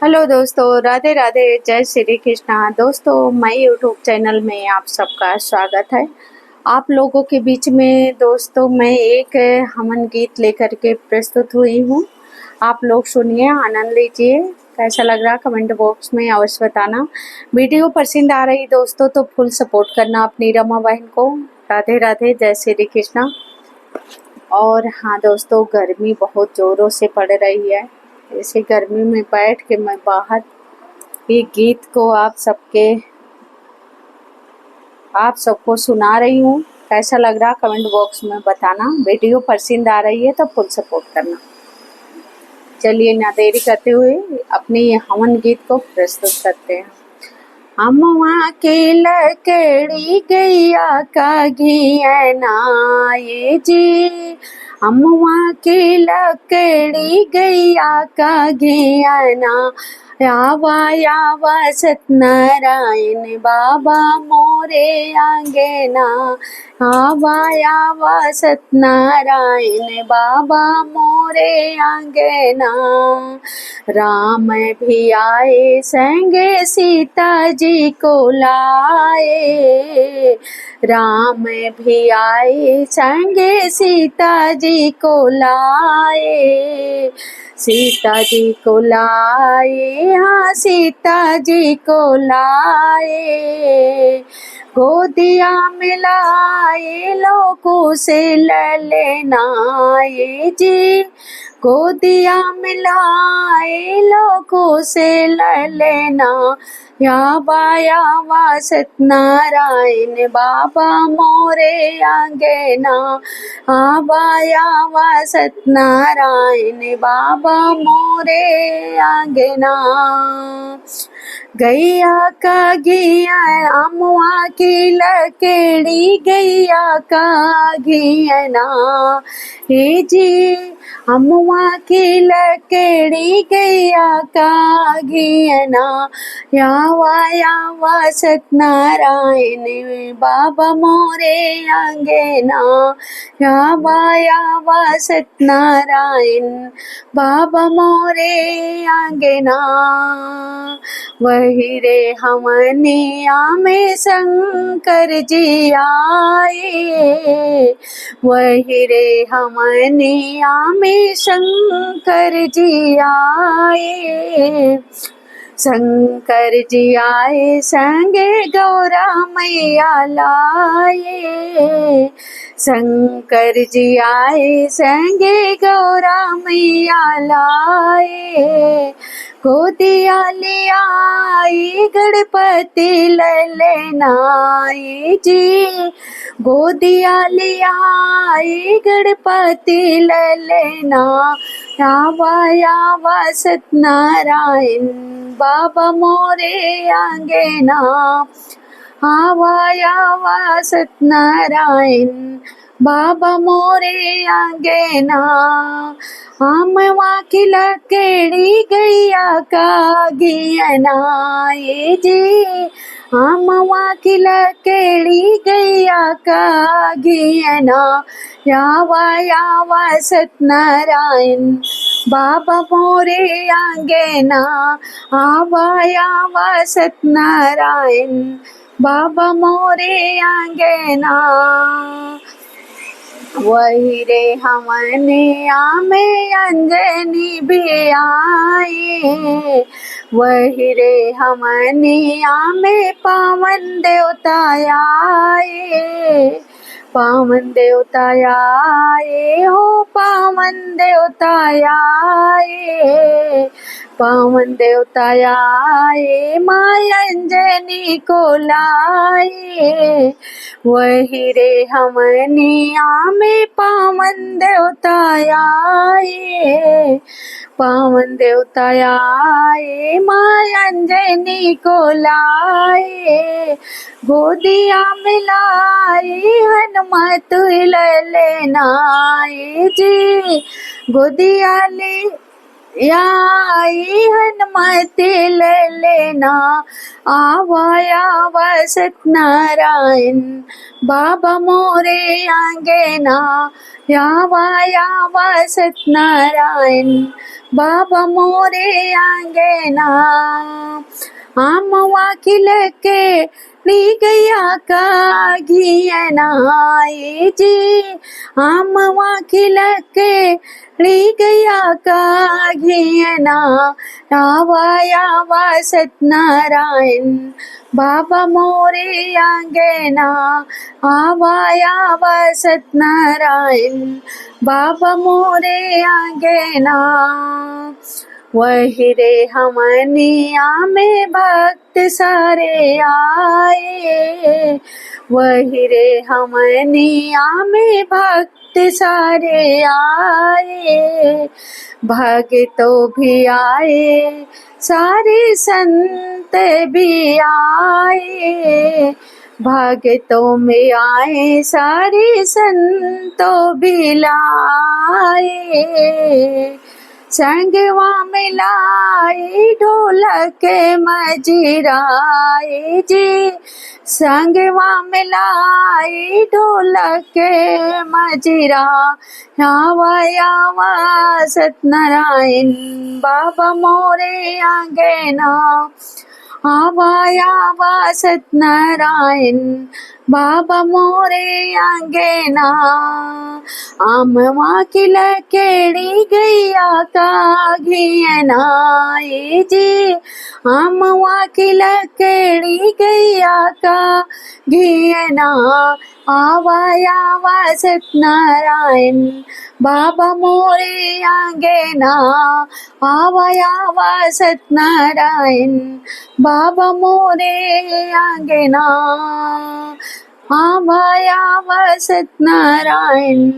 Hello दोस्तों, राधे राधे, जय श्री कृष्णा। दोस्तों, मैं यूट्यूब चैनल में आप सबका स्वागत है। आप लोगों के बीच में दोस्तों मैं एक हवन गीत लेकर के प्रस्तुत हुई हूँ। आप लोग सुनिए, आनंद लीजिए। कैसा लग रहा कमेंट बॉक्स में अवश्य बताना। वीडियो पसंद आ रही दोस्तों तो फुल सपोर्ट करना अपनी रमा बहन को। राधे राधे, जय श्री कृष्णा। और हाँ दोस्तों, गर्मी बहुत ज़ोरों से पड़ रही है। ऐसे गर्मी में बैठ के मैं बाहर ये गीत को आप सबको सुना रही हूँ। कैसा लग रहा कमेंट बॉक्स में बताना। वीडियो पसंद आ रही है तो फुल सपोर्ट करना। चलिए ना देरी करते हुए अपने ये हवन गीत को प्रस्तुत करते हैं। अम्मा के लकड़ी गैया का घियना ये जी, अम्मा के लकड़ी गैया का घियना, यावा यावा सत्यनारायण बाबा मोरे आंगना, यावा यावा सत्यनारायण बाबा मोरे आंगना। राम भी आए संगे सीता जी को लाए, राम भी आए संगे सीता जी को लाए, सीता जी को लाए, हाँ सीता जी को लाए। गोदिया मिलाए लोगों से ललनाए जी, गोदिया मिलाए लोगों से ललना, यावा यावा सत्यनारायण बाबा मोरे आंगना, आवा यावा सत्यनारायण बाबा मोरे आंगना। गैया का घिया अमुआ की लकड़ी गैया का घियना, हे जी अमुआ की लकड़ी गैया का घियना, यावा यावा सत्यनारायण बाबा मोरे आंगना, यावा यावा सत्यनारायण बाबा मोरे आंगना। वही रे हमनिया में शंकर जी आए, वही रे हमनिया में शंकर जी आए, शंकर जी आए संगे गौरा मैया लाए, शंकर जी आए संगे गौरा मैया लाए। गोदिया ले आई गणपति ललनाए जी, गोदिया ले आई गणपति ललना, यावा यावा सत्यनारायण बाबा मोरे आंगना, आवा यावा सत्यनारायण बाबा मोरे आंगना। अमवा की लकड़ी गैया का घियना ये जी, अमवा की लकड़ी गैया का घियना, यावा यावा सत्यनारायण बाबा मोरे आंगना, आवा यावा सत्यनारायण बाबा मोरे आंगना। वही रे हमनिया में अंजनी भी आए, वही रे हमनिया में पावन देवता आए, पावन देवता आए हो, पावन देवता आए, पावन देवता आए, माँ अंजनी को लाए, वही रे हमनिया में पावन देवता आए, पावन देवता आए, माँ अंजनी को लाए। गोदिया मिलाई हनुमत ललनाए जी, गोदिया ले या आई हनुमत लेना आवाया आवा सत्यनारायण बाबा मोरे आंगना यावा यावा सत्यनारायण बाबा मोरे आंगना आम वाकिल के ली गया का घियनाए जी आम वाकिल के ली गया का घियना यावा यावा सत्यनारायण बाबा मोरे आंगना आवा यावा सत्यनारायण बाबा मोरे आंगना वही रे हमनिया में भक्त सारे आए वही रे हमनिया में भक्त सारे आए भक्तों भी आए सारे संत भी आए भक्तों में आए सारे संतों भी लाए संगवा मिलाई ढोलक मजीराए जी संगवा मिलाई ढोलक मजीरा यावा यावा सत्यनारायण बाबा मोरे आंगना आवा यावा सत्यनारायण बाबा मोरे आंगना आम वाकिल केड़ी गैया का घियनाए जी आम वाकिल केड़ी गैया का घियना आवा यावा सत्यनारायण बाबा मोरे आंगना आवा यावा सत्यनारायण बाबा मोरे आंगना आवा यावा सत्यनारायण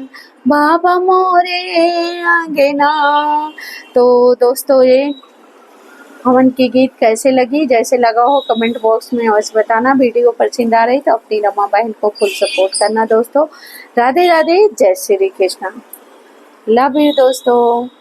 बाबा मोरे आंगना। तो दोस्तों ये हवन की गीत कैसे लगी, जैसे लगा हो कमेंट बॉक्स में अवश्य बताना। वीडियो पसंद आ रही तो अपनी रमा बहन को फुल सपोर्ट करना दोस्तों। राधे राधे, जय श्री कृष्णा, लव यू दोस्तों।